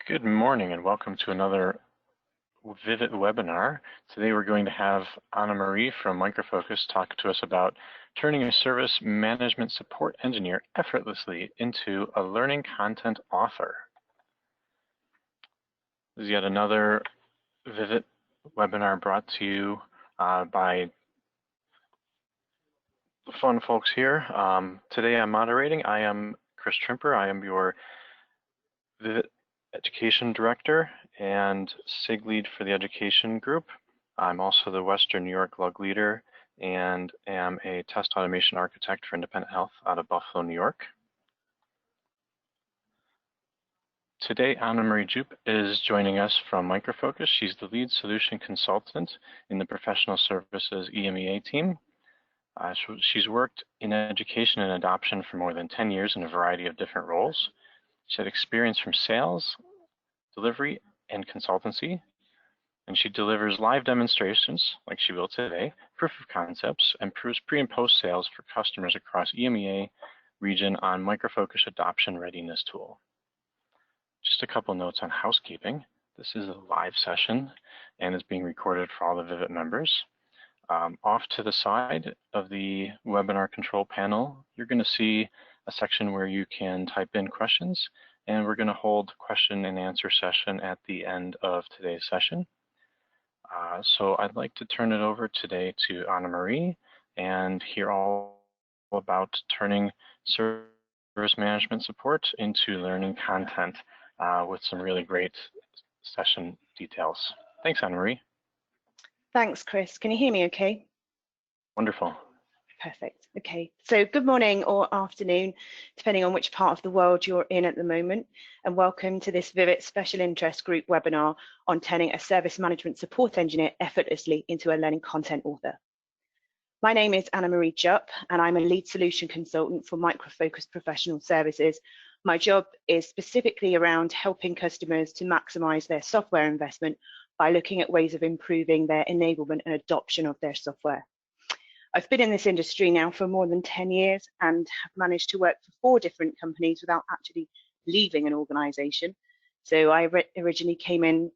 Good morning and welcome to another Vivit webinar. Today we're going to have Anna Marie from Micro Focus talk to us about turning a service management support engineer effortlessly into a learning content author. This is yet another Vivit webinar brought to you by the fun folks here. Today I'm moderating. I am Chris Trimper. I am your Vivit Education Director and SIG lead for the education group. I'm also the Western New York LUG leader and am a test automation architect for independent health out of Buffalo, New York. Today, Anna Marie Jupe is joining us from Micro Focus. She's the lead solution consultant in the professional services EMEA team. She's worked in education and adoption for more than 10 years in a variety of different roles. She had experience from sales, delivery, and consultancy, and she delivers live demonstrations, like she will today, proof of concepts, and proves pre and post sales for customers across EMEA region on Micro Focus adoption readiness tool. Just a couple notes on housekeeping. This is a live session and is being recorded for all the Vivit members. Off to the side of the webinar control panel, you're going to see a section where you can type in questions, and we're going to hold question and answer session at the end of today's session. So I'd like to turn it over today to Anna Marie and hear all about turning service management support into learning content with some really great session details. Thanks, Anna Marie. Thanks, Chris. Can you hear me okay? Wonderful. Perfect. Okay, so good morning or afternoon, depending on which part of the world you're in at the moment, and welcome to this Vivit Special Interest Group webinar on turning a service management support engineer effortlessly into a learning content author. My name is Anna Marie Jupp, and I'm a lead solution consultant for Micro Focus Professional Services. My job is specifically around helping customers to maximize their software investment by looking at ways of improving their enablement and adoption of their software. I've been in this industry now for more than 10 years and have managed to work for 4 different companies without actually leaving an organization. So I originally came in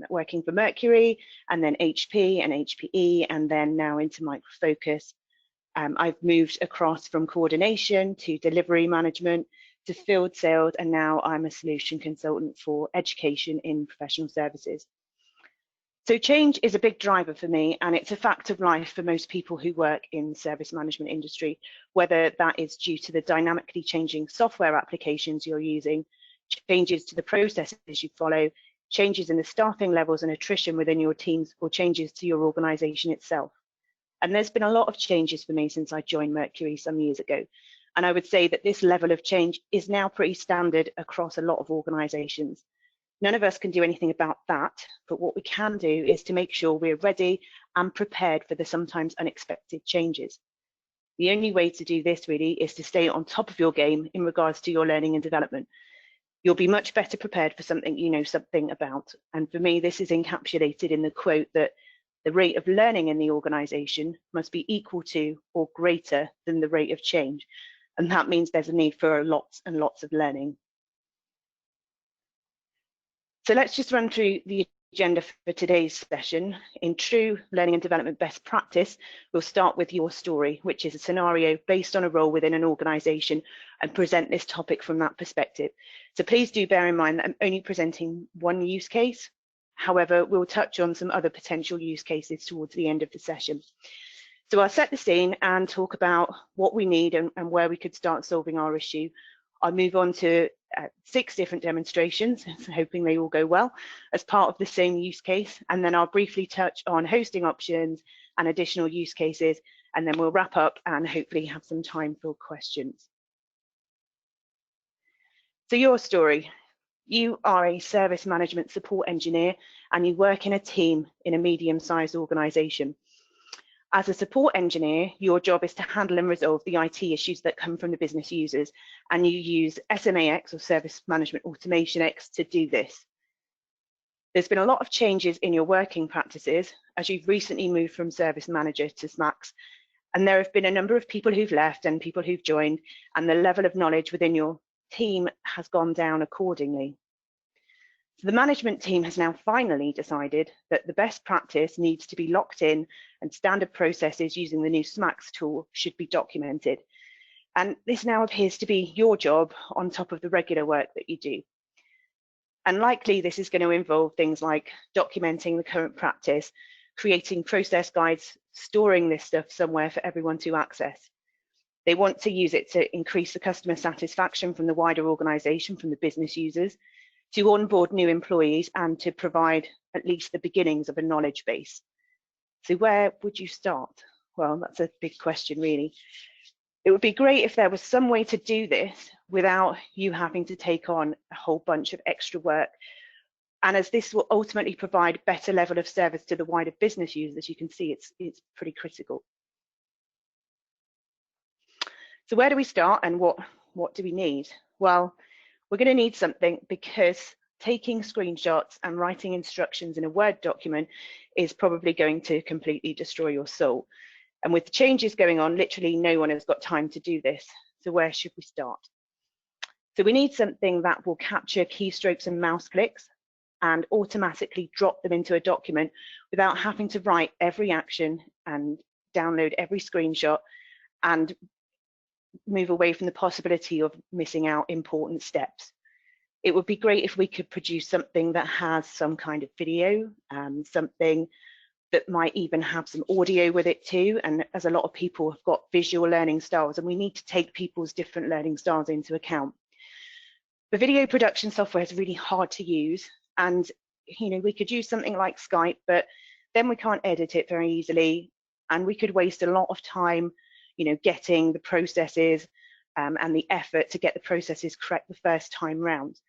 working for Mercury, and then HP and HPE, and then now into Micro Focus. I've moved across from coordination to delivery management to field sales, and now I'm a solution consultant for education in professional services. So change is a big driver for me, and it's a fact of life for most people who work in the service management industry, whether that is due to the dynamically changing software applications you're using, changes to the processes you follow, changes in the staffing levels and attrition within your teams, or changes to your organization itself. And there's been a lot of changes for me since I joined Mercury some years ago. And I would say that this level of change is now pretty standard across a lot of organizations. None of us can do anything about that, but what we can do is to make sure we're ready and prepared for the sometimes unexpected changes. The only way to do this really is to stay on top of your game in regards to your learning and development. You'll be much better prepared for something you know something about. And for me, this is encapsulated in the quote that the rate of learning in the organization must be equal to or greater than the rate of change. And that means there's a need for lots and lots of learning. So let's just run through the agenda for today's session. In true learning and development best practice, we'll start with your story, which is a scenario based on a role within an organization, and present this topic from that perspective. So please do bear in mind that I'm only presenting one use case. However, we'll touch on some other potential use cases towards the end of the session. So I'll set the scene and talk about what we need and where we could start solving our issue. I'll move on to 6 different demonstrations, hoping they all go well, as part of the same use case, and then I'll briefly touch on hosting options and additional use cases, and then we'll wrap up and hopefully have some time for questions. So your story. You are a service management support engineer and you work in a team in a medium-sized organization. As a support engineer, your job is to handle and resolve the IT issues that come from the business users, and you use SMAX or Service Management Automation X to do this. There's been a lot of changes in your working practices as you've recently moved from Service Manager to SMAX, and there have been a number of people who've left and people who've joined, and the level of knowledge within your team has gone down accordingly. So the management team has now finally decided that the best practice needs to be locked in and standard processes using the new SMAX tool should be documented. And this now appears to be your job on top of the regular work that you do. And likely this is going to involve things like documenting the current practice, creating process guides, storing this stuff somewhere for everyone to access. They want to use it to increase the customer satisfaction from the wider organization, from the business users, to onboard new employees and to provide at least the beginnings of a knowledge base. So where would you start? Well, that's a big question, really. It would be great if there was some way to do this without you having to take on a whole bunch of extra work. And as this will ultimately provide better level of service to the wider business users, you can see it's pretty critical. So where do we start and what do we need? Well, we're going to need something because taking screenshots and writing instructions in a Word document is probably going to completely destroy your soul. And with the changes going on, literally no one has got time to do this. So where should we start? So we need something that will capture keystrokes and mouse clicks and automatically drop them into a document without having to write every action and download every screenshot and move away from the possibility of missing out important steps. It would be great if we could produce something that has some kind of video, something that might even have some audio with it too. And as a lot of people have got visual learning styles, and we need to take people's different learning styles into account. The video production software is really hard to use, and we could use something like Skype, but then we can't edit it very easily, and we could waste a lot of time getting the processes and the effort to get the processes correct the first time round.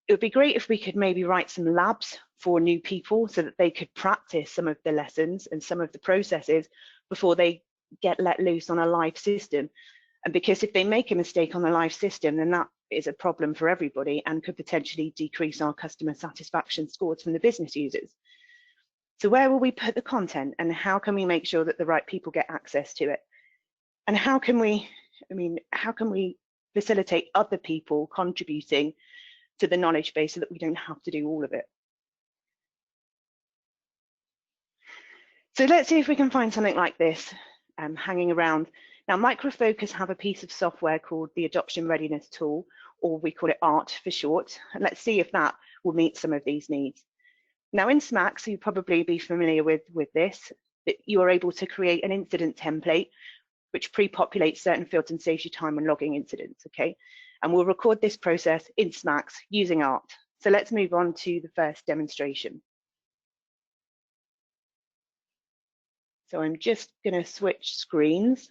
It would be great if we could maybe write some labs for new people so that they could practice some of the lessons and some of the processes before they get let loose on a live system. And because if they make a mistake on the live system, then that is a problem for everybody and could potentially decrease our customer satisfaction scores from the business users. So where will we put the content, and how can we make sure that the right people get access to it? And how can we facilitate other people contributing to the knowledge base so that we don't have to do all of it? So let's see if we can find something like this hanging around. Now, Micro Focus have a piece of software called the Adoption Readiness Tool, or we call it ART for short. And let's see if that will meet some of these needs. Now, in SMAX, you'll probably be familiar with this, that you are able to create an incident template which pre-populates certain fields and saves you time when logging incidents, okay? And we'll record this process in SMAX using ART. So let's move on to the first demonstration. So I'm just going to switch screens.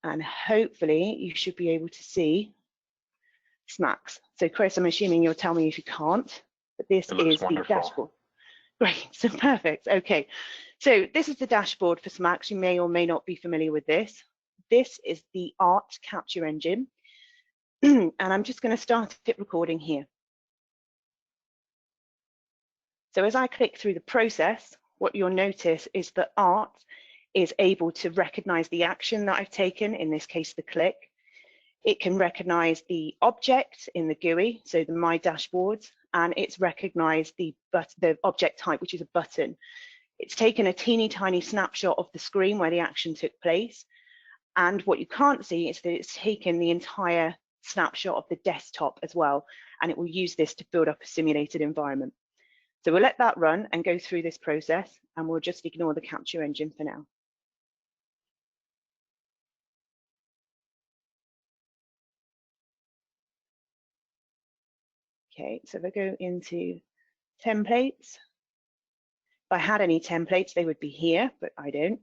And hopefully you should be able to see SMAX. So Chris, I'm assuming you'll tell me if you can't, but this is the dashboard. Great, so perfect, okay. So this is the dashboard for SMAX. You may or may not be familiar with this. This is the ART capture engine. And I'm just going to start it recording here. So as I click through the process, what you'll notice is that ART is able to recognize the action that I've taken, in this case, the click. It can recognize the object in the GUI, so the My Dashboards, and it's recognized the object type, which is a button. It's taken a teeny tiny snapshot of the screen where the action took place. And what you can't see is that it's taken the entire snapshot of the desktop as well. And it will use this to build up a simulated environment. So we'll let that run and go through this process, and we'll just ignore the capture engine for now. Okay, so if I go into templates, if I had any templates, they would be here, but I don't.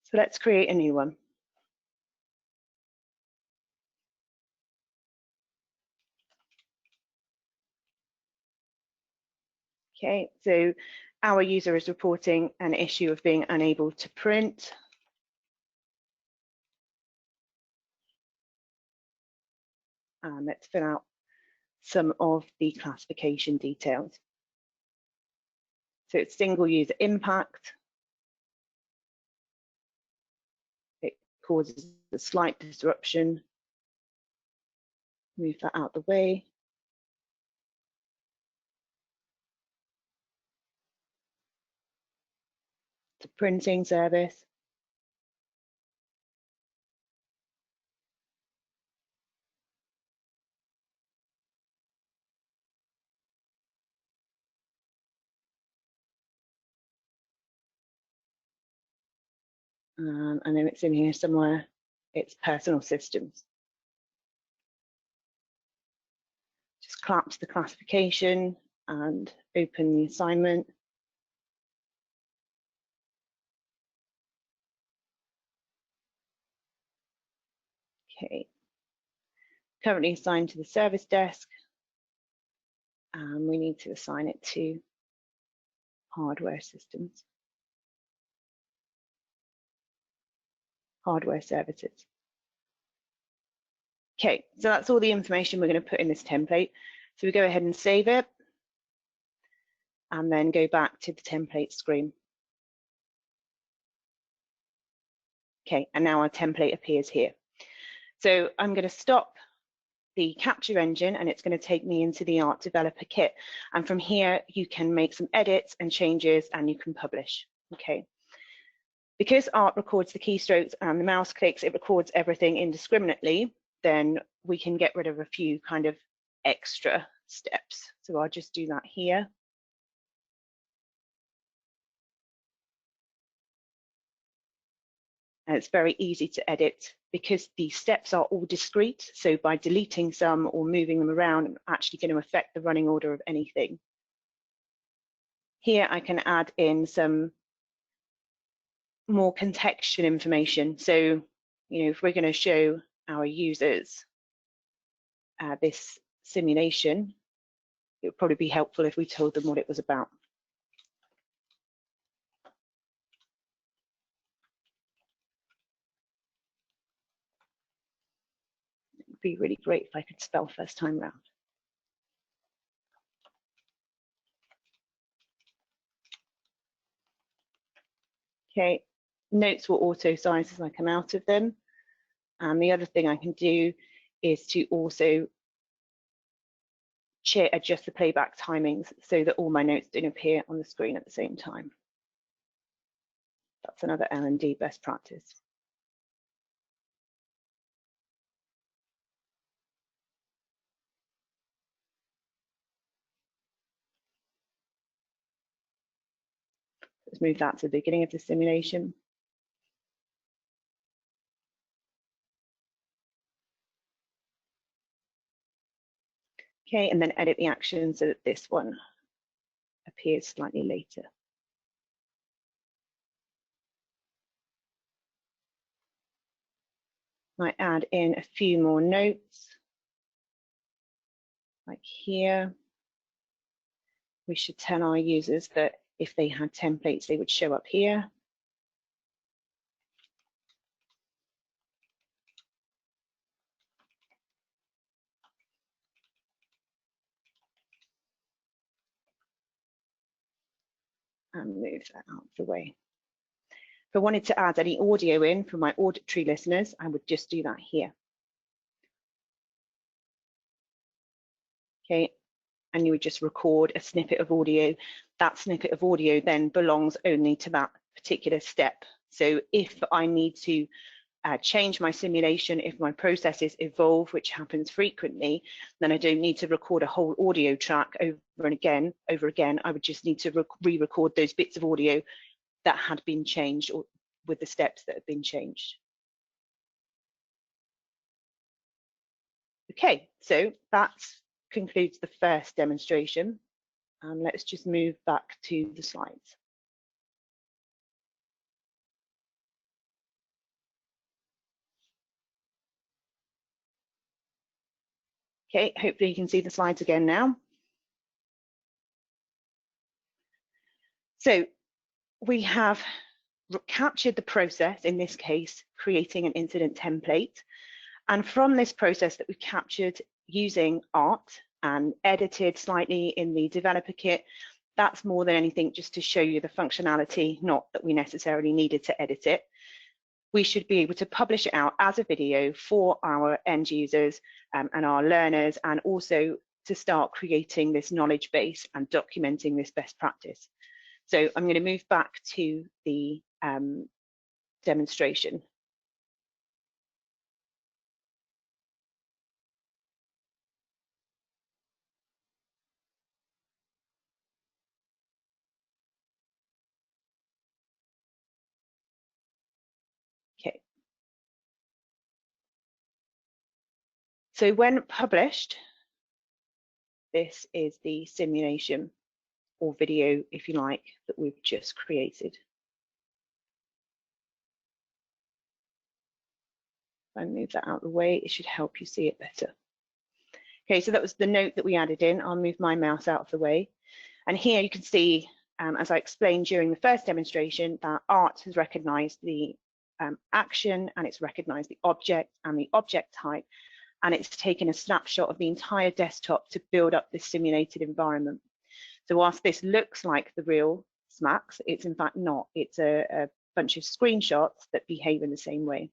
So let's create a new one. Okay, so our user is reporting an issue of being unable to print. And let's fill out some of the classification details. So it's single user impact. It causes a slight disruption Move that out the way. The printing service. I know it's in here somewhere. It's personal systems. Just collapse the classification and open the assignment. Okay. Currently assigned to the service desk. And we need to assign it to hardware systems. Hardware services. Okay, so that's all the information we're going to put in this template. So we go ahead and save it and then go back to the template screen. Okay, and now our template appears here. So I'm going to stop the capture engine and it's going to take me into the Art Developer Kit. And from here, you can make some edits and changes and you can publish. Okay. Because Art records the keystrokes and the mouse clicks, it records everything indiscriminately, then we can get rid of a few kind of extra steps. So I'll just do that here. And it's very easy to edit because the steps are all discrete. So by deleting some or moving them around, I'm actually going to affect the running order of anything. Here I can add in some more contextual information. So, you know, if we're going to show our users this simulation, it would probably be helpful if we told them what it was about. It would be really great if I could spell first time round. Okay, notes will auto-size as I come out of them. And the other thing I can do is to also adjust the playback timings so that all my notes don't appear on the screen at the same time. That's another L&D best practice. Let's move that to the beginning of the simulation. Okay, and then edit the action so that this one appears slightly later. Might add in a few more notes, like here. We should tell our users that if they had templates, they would show up here. And move that out of the way. If I wanted to add any audio in for my auditory listeners, I would just do that here. Okay, and you would just record a snippet of audio. That snippet of audio then belongs only to that particular step. So if I need to change my simulation, if my processes evolve, which happens frequently, then I don't need to record a whole audio track over and again. I would just need to re-record those bits of audio that had been changed or with the steps that have been changed. Okay, so that concludes the first demonstration. And let's just move back to the slides. Okay, hopefully you can see the slides again now. So we have captured the process, in this case, creating an incident template. And from this process that we've captured using Art and edited slightly in the developer kit, that's more than anything just to show you the functionality, not that we necessarily needed to edit it. we should be able to publish it out as a video for our end users and our learners, and also to start creating this knowledge base and documenting this best practice. So I'm going to move back to the demonstration. Okay. So when published, this is the simulation or video, if you like, that we've just created. If I move that out of the way, it should help you see it better. Okay, so that was the note that we added in. I'll move my mouse out of the way. And here you can see, as I explained during the first demonstration, that art has recognized the action, and it's recognized the object and the object type, and it's taken a snapshot of the entire desktop to build up this simulated environment. So whilst this looks like the real SMACs, it's in fact not. It's a bunch of screenshots that behave in the same way.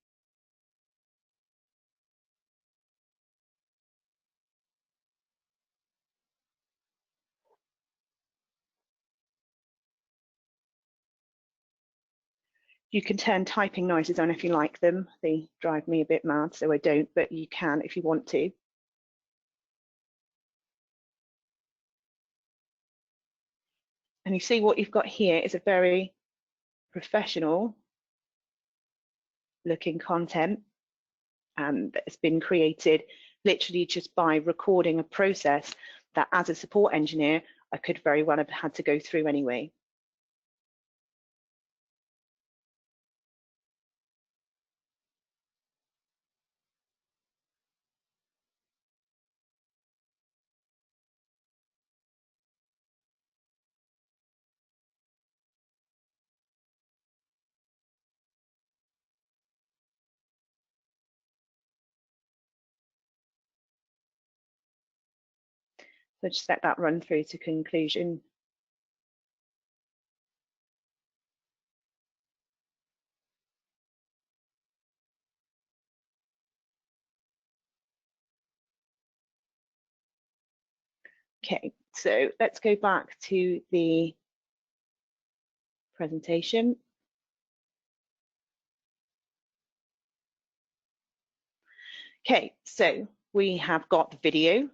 You can turn typing noises on if you like them. They drive me a bit mad, so I don't, but you can if you want to. And you see what you've got here is a very professional looking content that's been created literally just by recording a process that, as a support engineer, I could very well have had to go through anyway. So just let that run through to conclusion. Okay, so let's go back to the presentation. Okay, so we have got the video,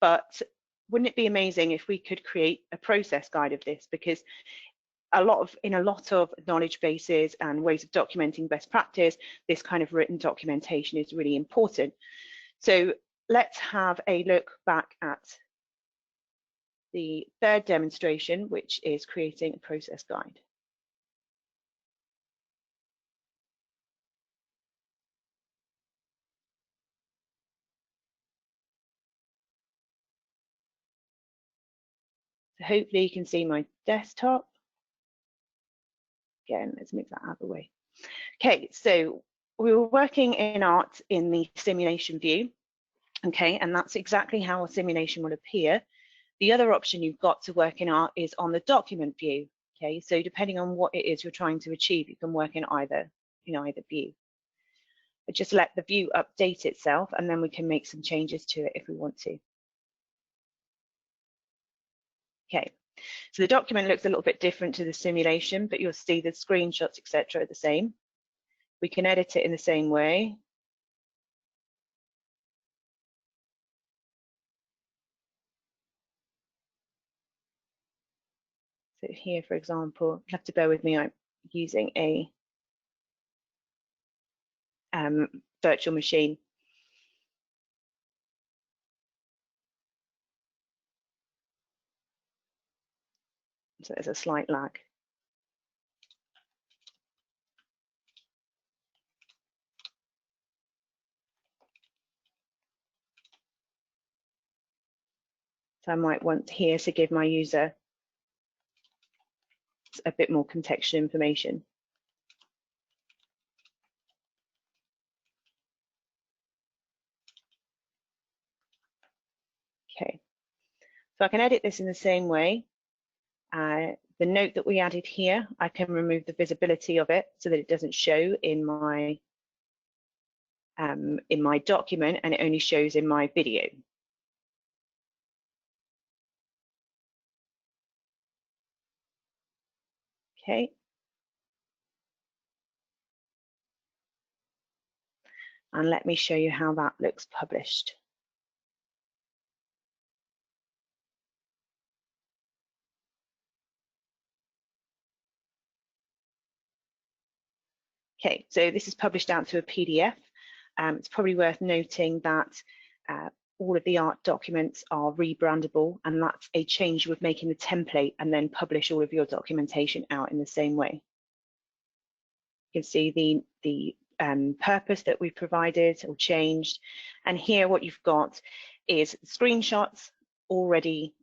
but wouldn't it be amazing if we could create a process guide of this? Because in a lot of knowledge bases and ways of documenting best practice, this kind of written documentation is really important. So let's have a look back at the third demonstration, which is creating a process guide. So hopefully you can see my desktop. Again, let's move that out of the way. Okay, so we were working in art in the simulation view. Okay, and that's exactly how a simulation will appear. The other option you've got to work in art is on the document view. Okay, so depending on what it is you're trying to achieve, you can work in either view. But just let the view update itself, and then we can make some changes to it if we want to. Okay, so the document looks a little bit different to the simulation, but you'll see the screenshots, etc., are the same. We can edit it in the same way. So here, for example, you have to bear with me, I'm using a virtual machine. So there's a slight lag. So I might want here to give my user a bit more contextual information. Okay, so I can edit this in the same way, The note that we added here, I can remove the visibility of it so that it doesn't show in my document, and it only shows in my video. Okay. And let me show you how that looks published. Okay, so this is published out to a PDF. It's probably worth noting that all of the art documents are rebrandable, and that's a change with making the template and then publish all of your documentation out in the same way. You can see the purpose that we've provided or changed, and here what you've got is screenshots already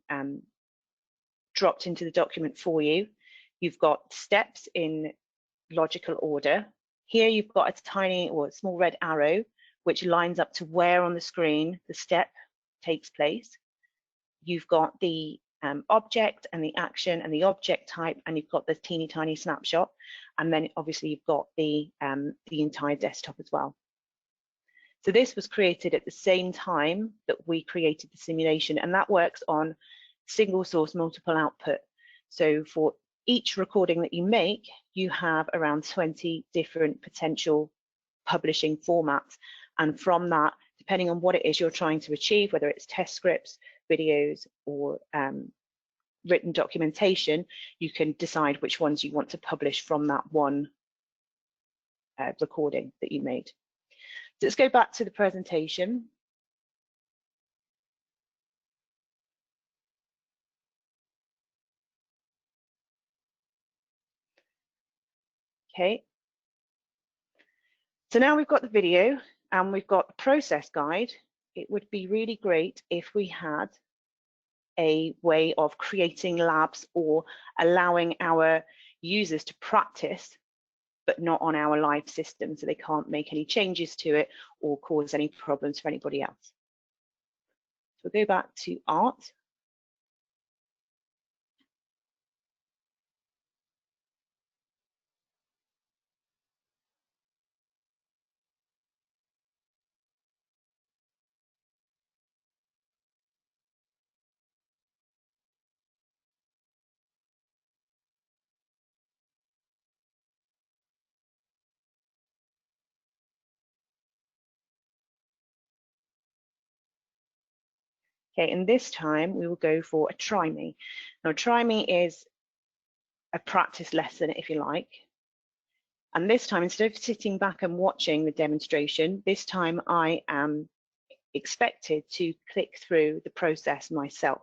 dropped into the document for you. You've got steps in logical order. Here you've got a tiny or small red arrow which lines up to where on the screen the step takes place. You've got the object and the action and the object type, and you've got the teeny tiny snapshot, and then obviously you've got the entire desktop as well. So this was created at the same time that we created the simulation, and that works on single source multiple output. So for each recording that you make, you have around 20 different potential publishing formats, and from that, depending on what it is you're trying to achieve, whether it's test scripts, videos, or written documentation, you can decide which ones you want to publish from that one recording that you made. So let's go back to the presentation. Okay. So now we've got the video and we've got the process guide. It would be really great if we had a way of creating labs or allowing our users to practice, but not on our live system, so they can't make any changes to it or cause any problems for anybody else. So we'll go back to art. Okay, and this time we will go for a try me. Now, try me is a practice lesson, if you like. And this time, instead of sitting back and watching the demonstration, this time I am expected to click through the process myself.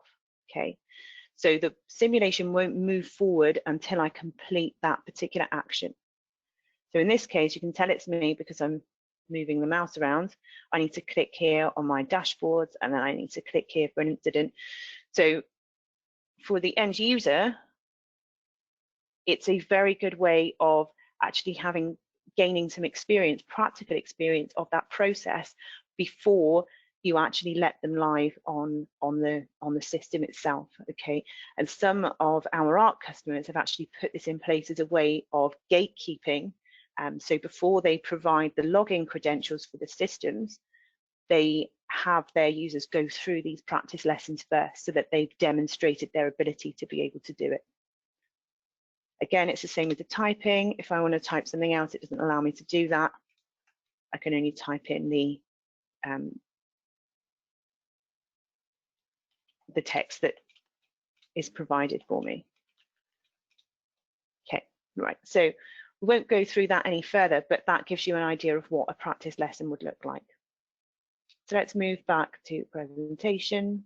Okay, so the simulation won't move forward until I complete that particular action. So in this case, you can tell it's me because I'm moving the mouse around. I need to click here on my dashboards, and then I need to click here for an incident. So for the end user, it's a very good way of actually gaining some experience, practical experience of that process before you actually let them live on the system itself. Okay, and some of our art customers have actually put this in place as a way of gatekeeping. So before they provide the login credentials for the systems, they have their users go through these practice lessons first so that they've demonstrated their ability to be able to do it. Again, it's the same with the typing. If I want to type something else, it doesn't allow me to do that. I can only type in the text that is provided for me. Okay, right. So we won't go through that any further, but that gives you an idea of what a practice lesson would look like. So let's move back to presentation.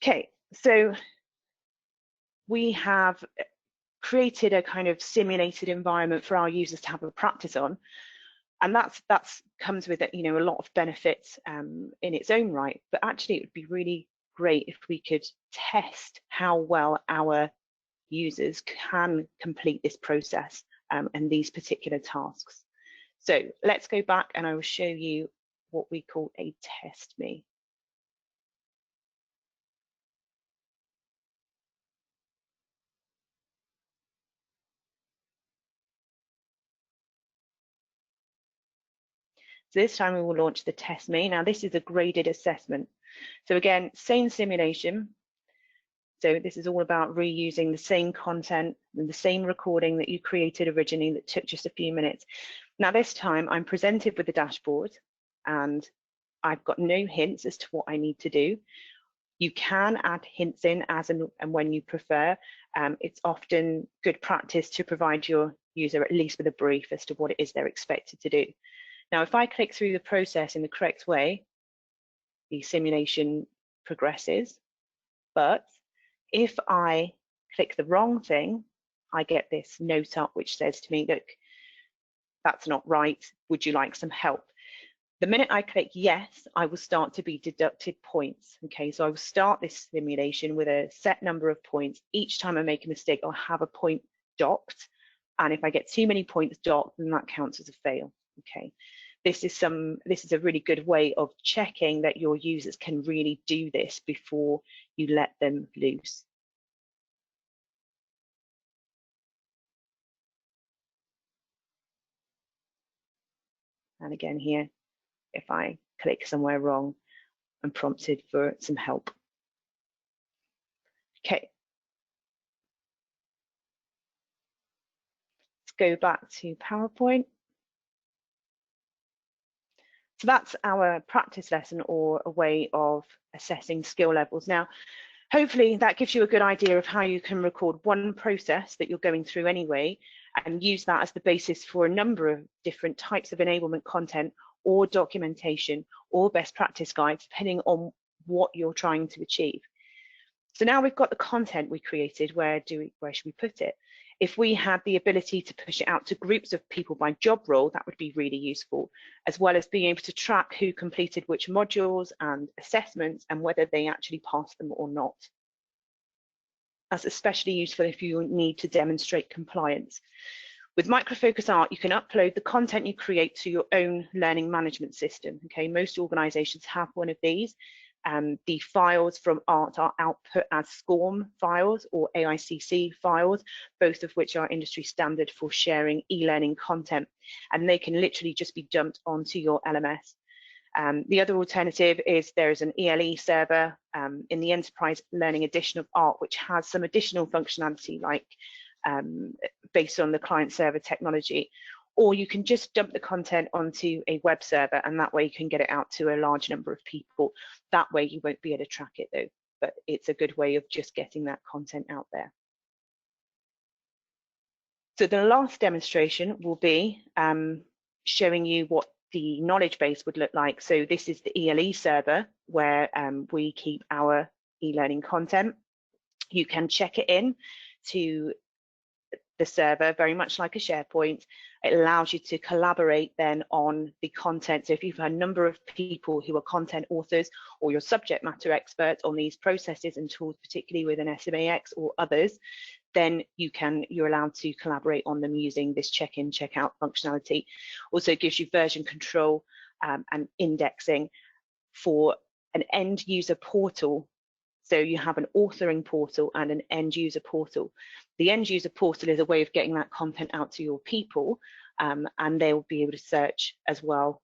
Okay, so we have created a kind of simulated environment for our users to have a practice on, and that's comes with it, you know, a lot of benefits in its own right. But actually, it would be really great if we could test how well our users can complete this process and these particular tasks. So let's go back, and I will show you what we call a test me. So this time we will launch the test me. Now this is a graded assessment. So again, same simulation. So this is all about reusing the same content and the same recording that you created originally that took just a few minutes. Now this time I'm presented with the dashboard and I've got no hints as to what I need to do. You can add hints in as and when you prefer. It's often good practice to provide your user at least with a brief as to what it is they're expected to do. Now, if I click through the process in the correct way, the simulation progresses. But if I click the wrong thing, I get this note up which says to me, look, that's not right. Would you like some help? The minute I click yes, I will start to be deducted points. Okay, so I will start this simulation with a set number of points. Each time I make a mistake, I'll have a point docked. And if I get too many points docked, then that counts as a fail. Okay, this is a really good way of checking that your users can really do this before you let them loose. And again here, if I click somewhere wrong, I'm prompted for some help. Okay. Let's go back to PowerPoint. So that's our practice lesson, or a way of assessing skill levels. Now, hopefully that gives you a good idea of how you can record one process that you're going through anyway, and use that as the basis for a number of different types of enablement content or documentation or best practice guides, depending on what you're trying to achieve. So now we've got the content we created, where should we put it? If we had the ability to push it out to groups of people by job role, that would be really useful, as well as being able to track who completed which modules and assessments and whether they actually passed them or not. That's especially useful if you need to demonstrate compliance. With Micro Focus Art, you can upload the content you create to your own learning management system. Okay, most organizations have one of these. The files from Art are output as SCORM files or AICC files, both of which are industry standard for sharing e-learning content, and they can literally just be dumped onto your LMS. The other alternative is there is an ELE server in the Enterprise Learning Edition of Art, which has some additional functionality like based on the client server technology, or you can just dump the content onto a web server, and that way you can get it out to a large number of people. That way you won't be able to track it though, but it's a good way of just getting that content out there. So the last demonstration will be showing you what the knowledge base would look like. So this is the ELE server where we keep our e-learning content. You can check it in to the server, very much like a SharePoint. It allows you to collaborate then on the content. So if you've had a number of people who are content authors or your subject matter experts on these processes and tools, particularly with an SMAX or others, then you're allowed to collaborate on them using this check-in, check-out functionality. Also gives you version control and indexing for an end user portal. So you have an authoring portal and an end user portal. The end user portal is a way of getting that content out to your people, and they will be able to search as well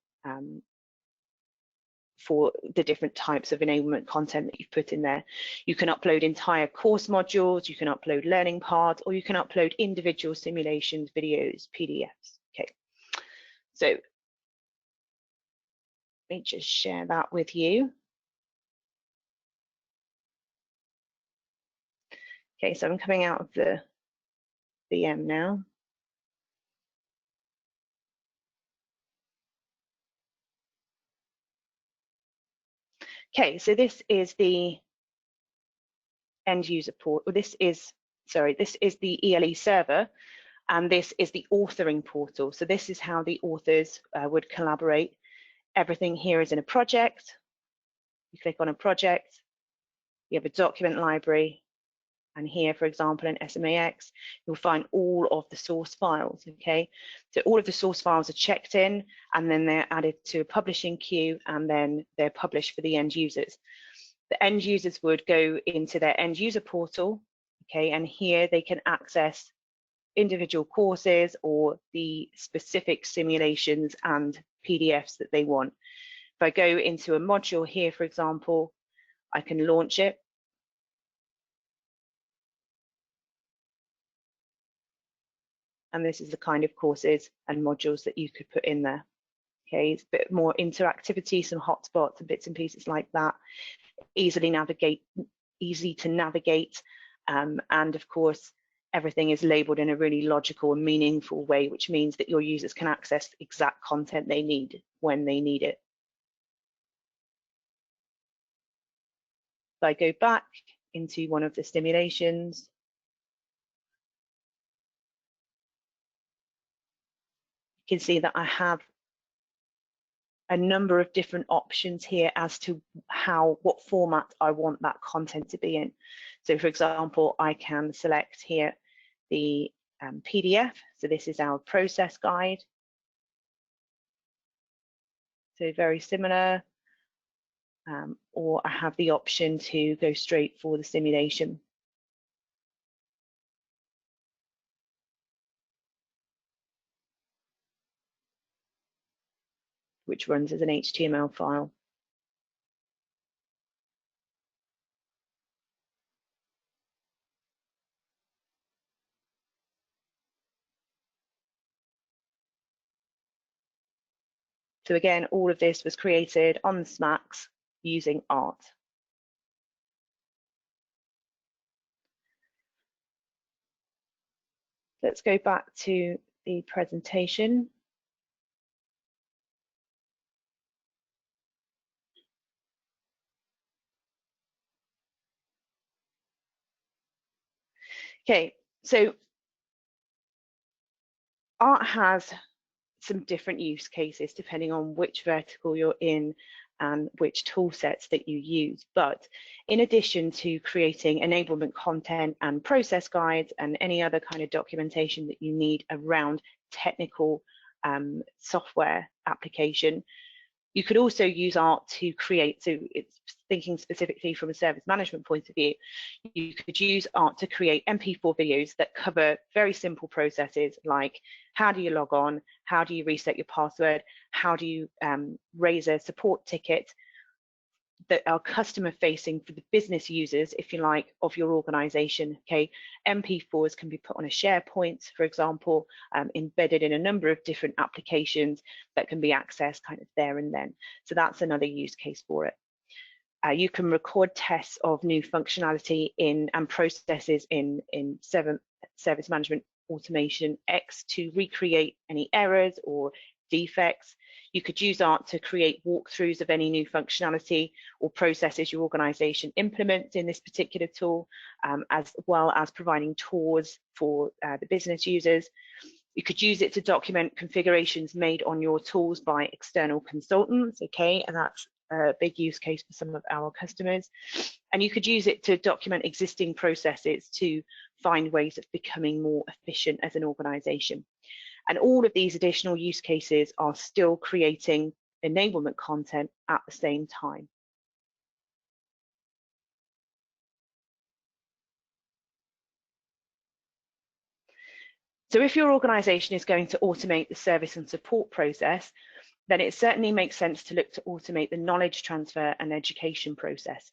for the different types of enablement content that you've put in there. You can upload entire course modules, you can upload learning paths, or you can upload individual simulations, videos, PDFs. Okay, so let me just share that with you. Okay, so I'm coming out of the VM now. Okay, so this is the end user port, or this is the ELE server, and this is the authoring portal. So this is how the authors would collaborate. Everything here is in a project. You click on a project, you have a document library, And here, for example, in SMAX, you'll find all of the source files, okay? So all of the source files are checked in, and then they're added to a publishing queue, and then they're published for the end users. The end users would go into their end user portal, okay, and here they can access individual courses or the specific simulations and PDFs that they want. If I go into a module here, for example, I can launch it. And this is the kind of courses and modules that you could put in there. Okay, it's a bit more interactivity, some hotspots and bits and pieces like that. Easy to navigate, and of course, everything is labeled in a really logical and meaningful way, which means that your users can access the exact content they need when they need it. If I go back into one of the simulations, you can see that I have a number of different options here as to what format I want that content to be in. So for example, I can select here the PDF. So this is our process guide. So very similar, or I have the option to go straight for the simulation. Which runs as an HTML file. So again, all of this was created on the SMAX using art. Let's go back to the presentation. Okay, so art has some different use cases depending on which vertical you're in and which tool sets that you use. But in addition to creating enablement content and process guides and any other kind of documentation that you need around technical software application, you could also use art to create, so it's thinking specifically from a service management point of view, you could use art to create MP4 videos that cover very simple processes like how do you log on, how do you reset your password, how do you raise a support ticket, that are customer facing for the business users, if you like, of your organization. Okay, MP4s can be put on a SharePoint, for example, embedded in a number of different applications that can be accessed kind of there and then. So that's another use case for it. You can record tests of new functionality and processes in Service Management Automation X to recreate any errors or defects. You could use art to create walkthroughs of any new functionality or processes your organization implements in this particular tool, as well as providing tours for the business users. You could use it to document configurations made on your tools by external consultants, okay, and that's a big use case for some of our customers. And you could use it to document existing processes to find ways of becoming more efficient as an organization. And all of these additional use cases are still creating enablement content at the same time. So if your organization is going to automate the service and support process, then it certainly makes sense to look to automate the knowledge transfer and education process.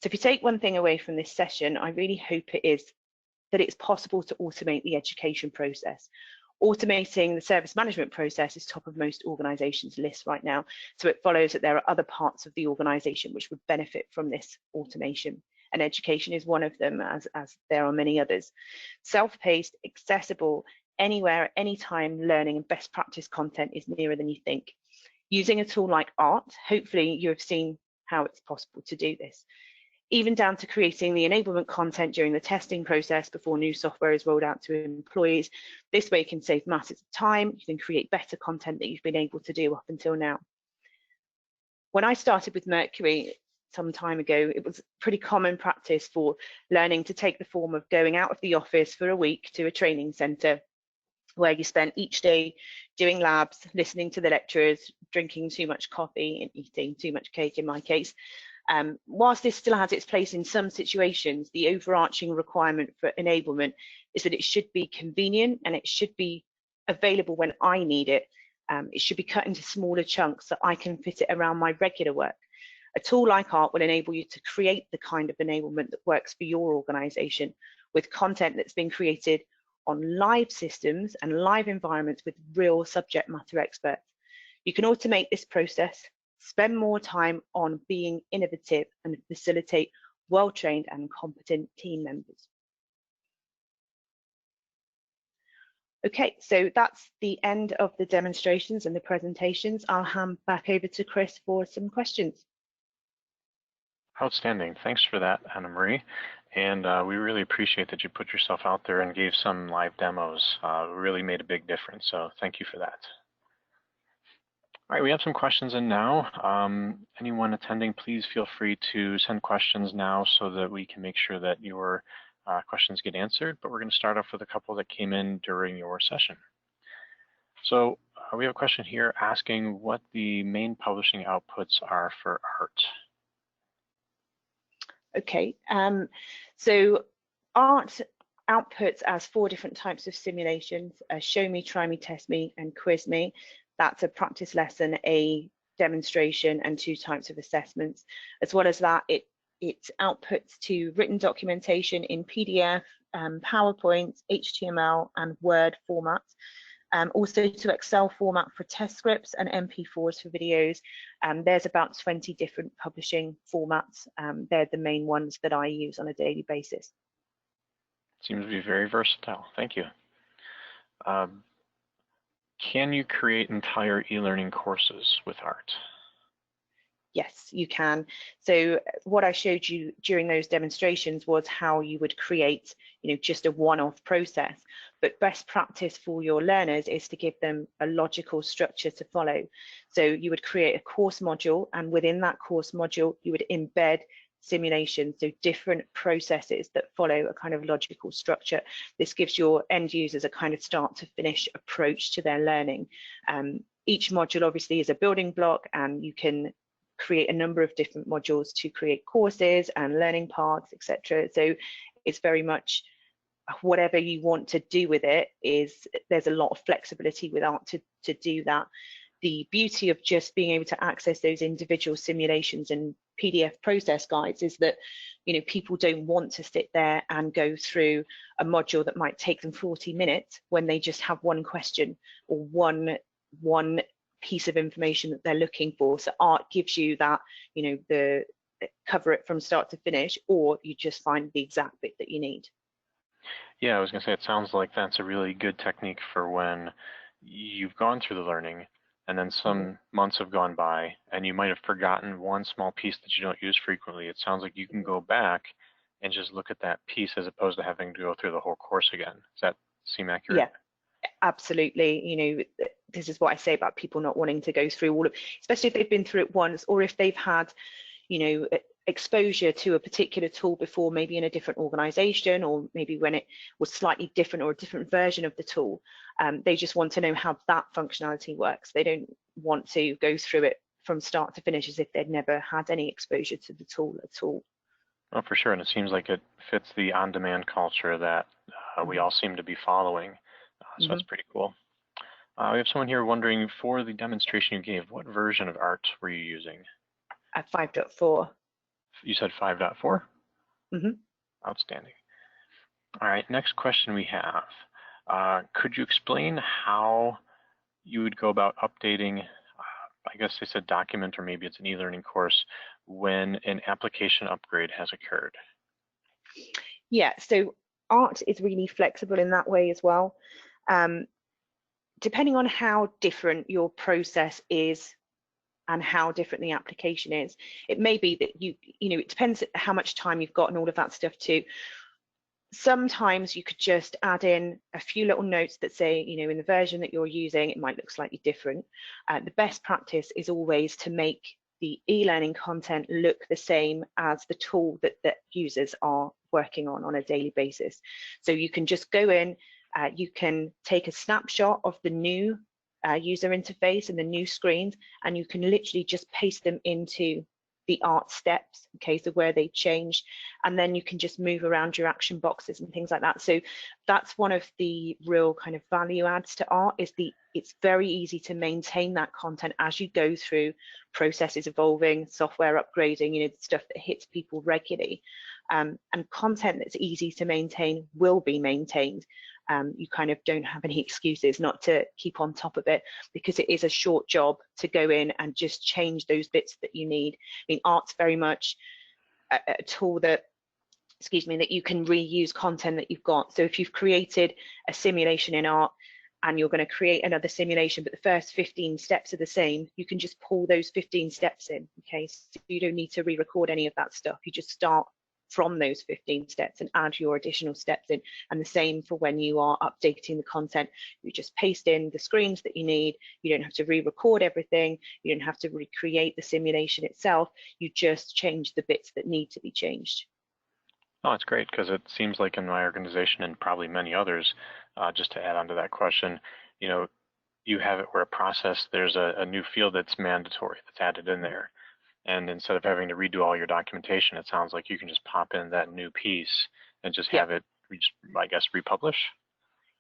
So if you take one thing away from this session, I really hope it is that it's possible to automate the education process. Automating the service management process is top of most organizations' lists right now. So it follows that there are other parts of the organization which would benefit from this automation. And education is one of them, as there are many others. Self-paced, accessible, anywhere, anytime learning and best practice content is nearer than you think. Using a tool like art, hopefully you have seen how it's possible to do this. Even down to creating the enablement content during the testing process before new software is rolled out to employees. This way you can save masses of time, you can create better content that you've been able to do up until now. When I started with Mercury, some time ago, it was pretty common practice for learning to take the form of going out of the office for a week to a training centre where you spent each day doing labs, listening to the lecturers, drinking too much coffee and eating too much cake in my case. Whilst this still has its place in some situations, the overarching requirement for enablement is that it should be convenient and it should be available when I need it. It should be cut into smaller chunks so I can fit it around my regular work. A tool like ART will enable you to create the kind of enablement that works for your organization with content that's been created on live systems and live environments with real subject matter experts. You can automate this process, spend more time on being innovative, and facilitate well-trained and competent team members. Okay, so that's the end of the demonstrations and the presentations. I'll hand back over to Chris for some questions. Outstanding. Thanks for that, Anna Marie. And we really appreciate that you put yourself out there and gave some live demos. It really made a big difference. So thank you for that. All right, we have some questions in now. Anyone attending, please feel free to send questions now so that we can make sure that your questions get answered. But we're going to start off with a couple that came in during your session. So we have a question here asking what the main publishing outputs are for ART. Okay, so ART outputs as 4 different types of simulations: show me, try me, test me, and quiz me. That's a practice lesson, a demonstration, and 2 types of assessments. As well as that, it outputs to written documentation in PDF, PowerPoint, HTML, and Word formats. Also to Excel format for test scripts and MP4s for videos. There's about 20 different publishing formats. They're the main ones that I use on a daily basis. Seems to be very versatile. Thank you. Can you create entire e-learning courses with ART? Yes, you can. So what I showed you during those demonstrations was how you would create, just a one-off process. But best practice for your learners is to give them a logical structure to follow. So you would create a course module, and within that course module, you would embed simulations, so different processes that follow a kind of logical structure. This gives your end users a kind of start to finish approach to their learning. Each module obviously is a building block, and you can create a number of different modules to create courses and learning paths, etc. So it's very much whatever you want to do with it. There's a lot of flexibility with ART to do that. The beauty of just being able to access those individual simulations and PDF process guides is that people don't want to sit there and go through a module that might take them 40 minutes when they just have one question or one piece of information that they're looking for. So ART gives you that, the cover it from start to finish, or you just find the exact bit that you need. Yeah, I was going to say, it sounds like that's a really good technique for when you've gone through the learning and then some months have gone by and you might have forgotten one small piece that you don't use frequently. It sounds like you can go back and just look at that piece as opposed to having to go through the whole course again. Does that seem accurate? Yeah, absolutely. This is what I say about people not wanting to go through all of, especially if they've been through it once, or if they've had, exposure to a particular tool before, maybe in a different organization, or maybe when it was slightly different or a different version of the tool. They just want to know how that functionality works. They don't want to go through it from start to finish as if they'd never had any exposure to the tool at all. Oh, for sure. And it seems like it fits the on-demand culture that we all seem to be following. So that's pretty cool. We have someone here wondering, for the demonstration you gave, what version of ART were you using? At 5.4. You said 5.4? Mm-hmm. Outstanding. All right, next question we have. Could you explain how you would go about updating, I guess they said document, or maybe it's an e-learning course, when an application upgrade has occurred? Yeah, so ART is really flexible in that way as well. Depending on how different your process is and how different the application is, it may be that it depends how much time you've got and all of that stuff too. Sometimes you could just add in a few little notes that say, in the version that you're using, it might look slightly different. The best practice is always to make the e-learning content look the same as the tool that users are working on a daily basis. So you can just go in, you can take a snapshot of the new user interface and the new screens, and you can literally just paste them into the art steps, okay, so where they change, and then you can just move around your action boxes and things like that. So that's one of the real kind of value adds to art, is it's very easy to maintain that content as you go through processes evolving, software upgrading, you know, stuff that hits people regularly. And content that's easy to maintain will be maintained. You kind of don't have any excuses not to keep on top of it, because it is a short job to go in and just change those bits that you need. I mean, art's very much a tool that, excuse me, that you can reuse content that you've got. So if you've created a simulation in art and you're going to create another simulation, but the first 15 steps are the same, you can just pull those 15 steps in, okay? So you don't need to re-record any of that stuff. You just start from those 15 steps and add your additional steps in. And the same for when you are updating the content. You just paste in the screens that you need. You don't have to re-record everything. You don't have to recreate the simulation itself. You just change the bits that need to be changed. Oh, it's great, because it seems like in my organization, and probably many others, just to add on to that question, you know, you have it where a process, there's a new field that's mandatory that's added in there. And instead of having to redo all your documentation, it sounds like you can just pop in that new piece and just have it, I guess, republish.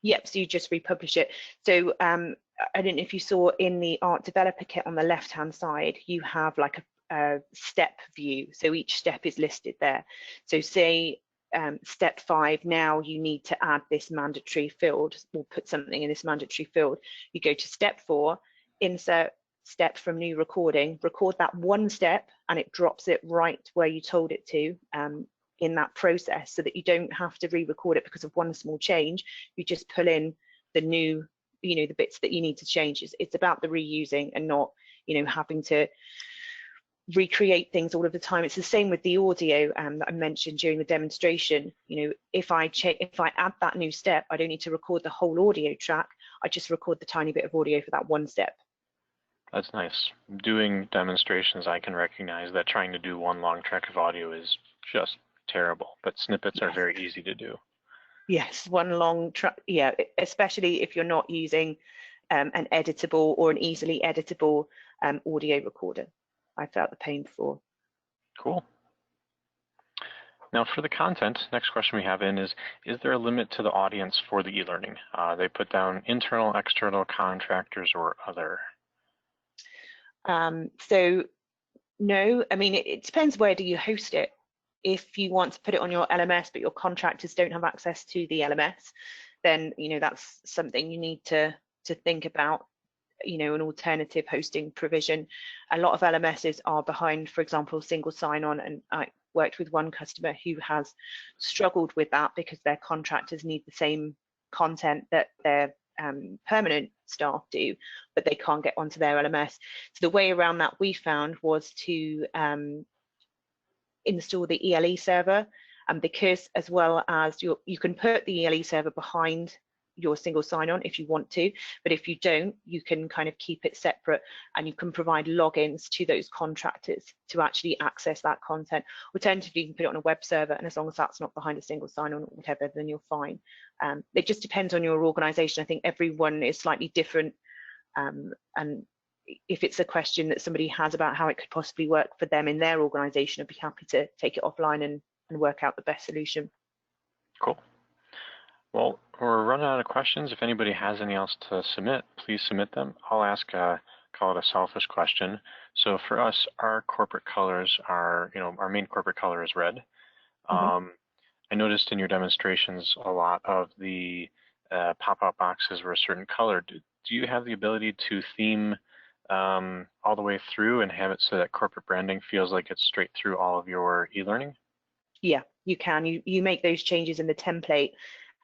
Yep, so you just republish it. So I don't know if you saw in the art developer kit on the left-hand side, you have like a step view. So each step is listed there. So say step 5, now you need to add this mandatory field, or put something in this mandatory field. You go to step 4, insert step from new recording, record that one step, and it drops it right where you told it to in that process, so that you don't have to re-record it because of one small change. You just pull in the new, you know, the bits that you need to change. It's about the reusing and not, you know, having to recreate things all of the time. It's the same with the audio that I mentioned during the demonstration. You know, if I add that new step, I don't need to record the whole audio track. I just record the tiny bit of audio for that one step. That's nice. Doing demonstrations, I can recognize that trying to do one long track of audio is just terrible, but snippets are very easy to do. Yes, one long track, yeah, especially if you're not using an editable or an easily editable audio recorder. I felt the pain before. Cool. Now for the content, next question we have in is there a limit to the audience for the e-learning? They put down internal, external, contractors, or other. So no, I mean, it depends where do you host it. If you want to put it on your LMS, but your contractors don't have access to the LMS, then, you know, that's something you need to think about, you know, an alternative hosting provision. A lot of LMSs are behind, for example, single sign-on, and I worked with one customer who has struggled with that because their contractors need the same content that their permanent staff do, but they can't get onto their LMS. So the way around that we found was to install the ELE server, and because, as well as you can put the ELE server behind your single sign-on if you want to, but if you don't, you can kind of keep it separate, and you can provide logins to those contractors to actually access that content. Alternatively, you can put it on a web server, and as long as that's not behind a single sign-on or whatever, then you're fine. It just depends on your organization. I think everyone is slightly different, and if it's a question that somebody has about how it could possibly work for them in their organization, I'd be happy to take it offline and work out the best solution. Cool. Well, we're running out of questions. If anybody has any else to submit, please submit them. I'll ask, call it a selfish question. So for us, our corporate colors are, you know, our main corporate color is red. I noticed in your demonstrations a lot of the pop-out boxes were a certain color. Do you have the ability to theme all the way through and have it so that corporate branding feels like it's straight through all of your e-learning? Yeah, you can. You make those changes in the template,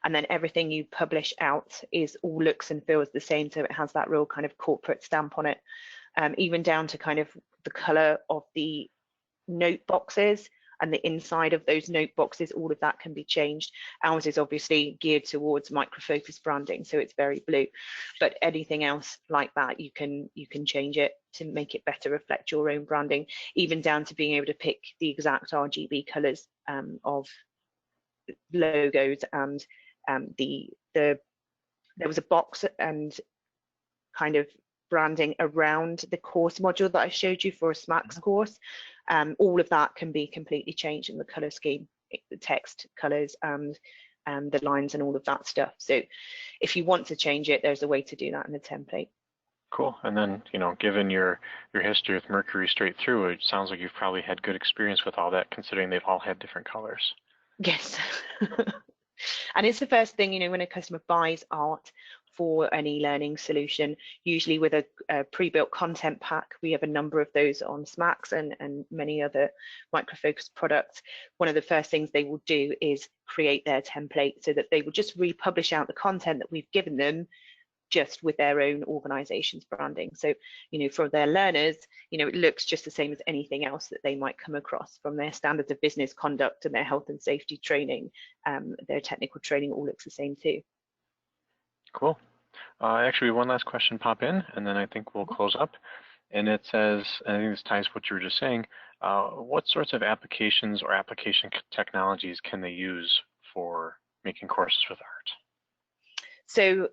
and then everything you publish out is all looks and feels the same, so it has that real kind of corporate stamp on it, even down to kind of the color of the note boxes and the inside of those note boxes, all of that can be changed. Ours is obviously geared towards Micro Focus branding, so it's very blue, but anything else like that, you can change it to make it better reflect your own branding, even down to being able to pick the exact RGB colors of logos. And there was a box and kind of branding around the course module that I showed you for a SMAX course. All of that can be completely changed in the color scheme, the text colors and the lines and all of that stuff. So if you want to change it, there's a way to do that in the template. Cool. And then, you know, given your history with Mercury straight through, it sounds like you've probably had good experience with all that, considering they've all had different colors. Yes. And it's the first thing, you know, when a customer buys art for an e-learning solution, usually with a pre-built content pack. We have a number of those on SMAX and many other Micro Focus products. One of the first things they will do is create their template so that they will just republish out the content that we've given them, just with their own organization's branding. So, you know, for their learners, you know, it looks just the same as anything else that they might come across, from their standards of business conduct and their health and safety training, their technical training, all looks the same too. Cool. Actually, one last question pop in, and then I think we'll close up. And it says, and I think this ties to what you were just saying, what sorts of applications or application technologies can they use for making courses with art? So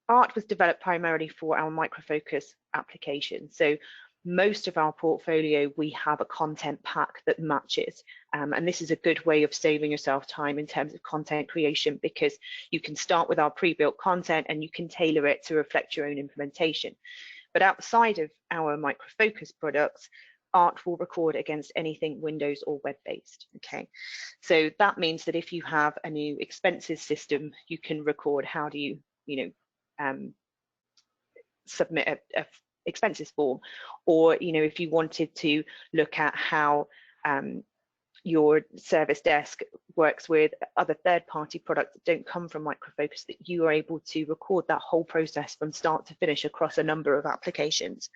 art was developed primarily for our Micro Focus application. So most of our portfolio, we have a content pack that matches. And this is a good way of saving yourself time in terms of content creation, because you can start with our pre-built content and you can tailor it to reflect your own implementation. But outside of our Micro Focus products, art will record against anything Windows or web-based. Okay, so that means that if you have a new expenses system, you can record how do you submit a expenses form, or, you know, if you wanted to look at how your service desk works with other third-party products that don't come from Micro Focus, that you are able to record that whole process from start to finish across a number of applications.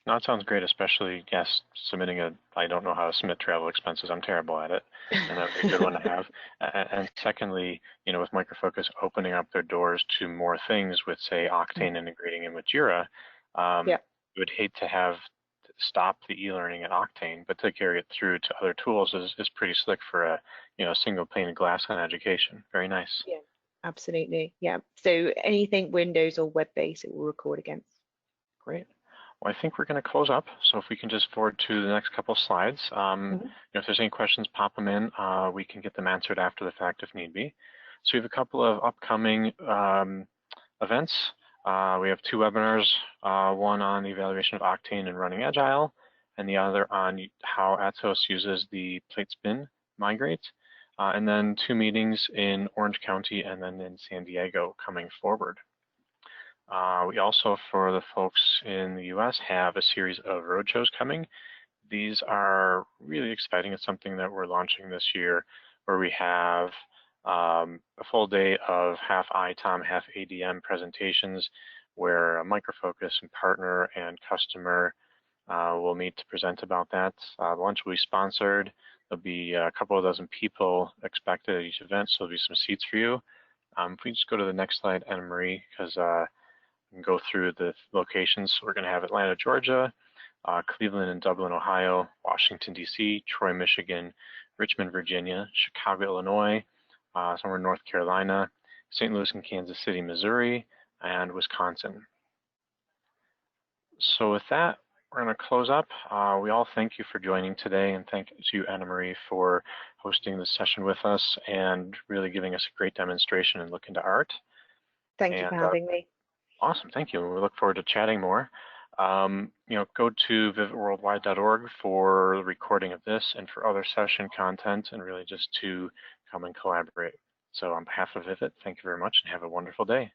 No, that sounds great, especially, yes, submitting I don't know how to submit travel expenses. I'm terrible at it, and that would be a good one to have. And secondly, you know, with Micro Focus opening up their doors to more things with, say, Octane integrating in with Jira, you would hate to have stop the e-learning at Octane, but to carry it through to other tools is pretty slick for a, you know, single pane of glass on education. Very nice. Yeah, absolutely. Yeah. So anything Windows or web-based, it will record against. Great. Well, I think we're going to close up. So if we can just forward to the next couple of slides. You know, if there's any questions, pop them in. We can get them answered after the fact if need be. So we have a couple of upcoming events. We have 2 webinars, one on the evaluation of Octane and running Agile, and the other on how Atos uses the plate spin migrate. And then 2 meetings in Orange County and then in San Diego coming forward. We also, for the folks in the US, have a series of roadshows coming. These are really exciting. It's something that we're launching this year, where we have a full day of half ITOM, half ADM presentations, where a Micro Focus and partner and customer will meet to present about that. Lunch will be sponsored. There'll be a couple of dozen people expected at each event, so there'll be some seats for you. If we just go to the next slide, Anna Marie, because and go through the locations. We're going to have Atlanta, Georgia, Cleveland and Dublin, Ohio, Washington, D.C., Troy, Michigan, Richmond, Virginia, Chicago, Illinois, somewhere in North Carolina, St. Louis and Kansas City, Missouri, and Wisconsin. So with that, we're going to close up. We all thank you for joining today, and thank you, Anna Marie, for hosting this session with us and really giving us a great demonstration and look into art. Thank you for having me. Awesome, thank you. We look forward to chatting more. You know, go to vivitworldwide.org for the recording of this and for other session content, and really just to come and collaborate. So on behalf of Vivit, thank you very much and have a wonderful day.